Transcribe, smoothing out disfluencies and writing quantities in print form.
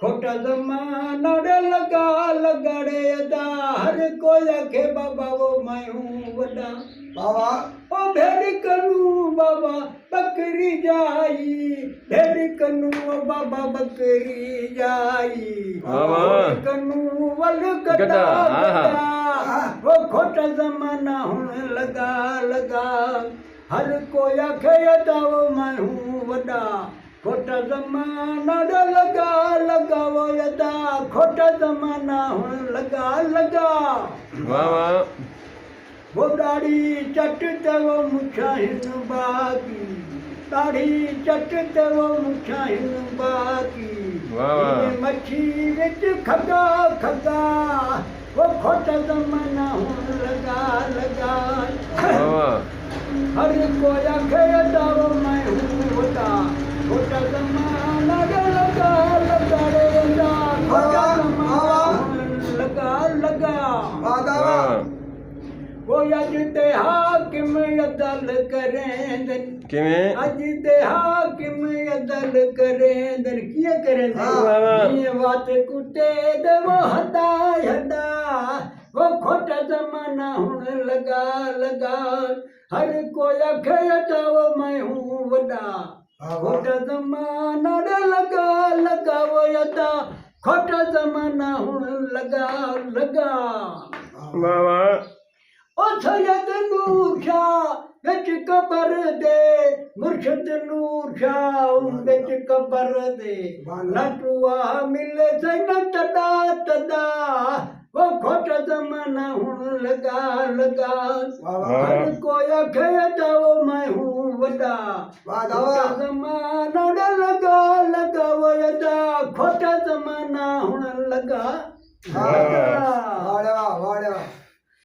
खोटा जमाना रे लगा लगाड़े अदा हर कोई आखे बाबा वो मैं हूँ वड़ा बाबा ओ भेड़ कनू बाबा बकरी जाई भेड़ कनू बाबा बकरी जाई बाबा। भेड़ कनू वल गधा, गदा आहा। गदा वो खोटा जमाना होने लगा लगा हर कोई आखे अदा वो मैं हूँ वड़ा खोटा जमाना रे लगा लगा वो अदा खोटा जमाना होने लगा लगा वाह वाह वो दाढ़ी चटते वो मुछाहिन बाकी दाढ़ी चटते वो मुछाहिन बाकी वाह वाह। ये मच्छी विच खगा खगा वो खोटा जमाना होने लगा लगा वाह वाह हर कोई आखे अदा वो मैं हूँ वड़ा खोटा जमाना रे लगा लगा रे अदा खोटा जमाना होने लगा लगा बाबा वाह वो अज दे हाकिम अदल करेंदन किवें अज दे हाकिम अदल करेंदन किए करेंदन वाह वाह। ये बात कुटे दे वो हदा हदा वो खोटा जमाना होने लगा लगा हर कोई आखे अदा वो मैं हूँ वड़ा खोटा जमाना रे लगा लगा वो अदा खोटा जमाना होने लगा लगा वाह वाह ओ सैयद नूर शाह विच कबर दे मुर्शद नूर शाह विच कबर दे नटुआ मिले से न तदा तदा वो खोटा जमाना हुन लगा लगा हर कोई आखे अदा वो मैं हूँ वड़ा खोटा जमाना रे लगा लगा वो अदा खोटा जमाना हुन लगा लगा